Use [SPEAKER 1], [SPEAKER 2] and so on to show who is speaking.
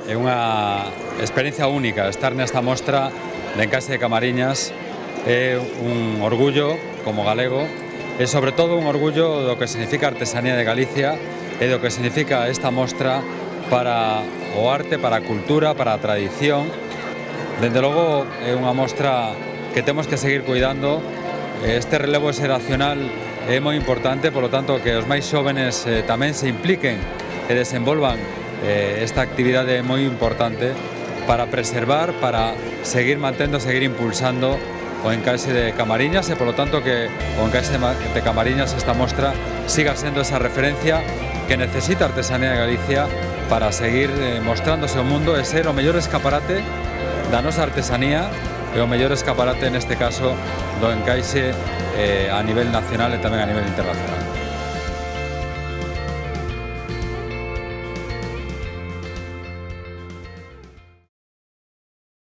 [SPEAKER 1] é unha experiencia única estar nesta mostra de Encaixe de Camariñas. É un orgullo como galego e sobre todo un orgullo do que significa a artesanía de Galicia e do que significa esta mostra para o arte, para a cultura, para a tradición. Dende logo é unha mostra que temos que seguir cuidando. Este relevo xeracional é moi importante, polo tanto que os máis xóvenes tamén se impliquen e desenvolvan esta actividade moi importante para preservar, para seguir mantendo, seguir impulsando o Encaixe de Camariñas e polo tanto que o Encaixe de Camariñas, esta mostra, siga sendo esa referencia que necesita a artesanía de Galicia para seguir mostrándose ao mundo e ser o mellor escaparate da nosa artesanía e o mellor escaparate neste caso do Encaixe a nivel nacional e tamén a nivel internacional.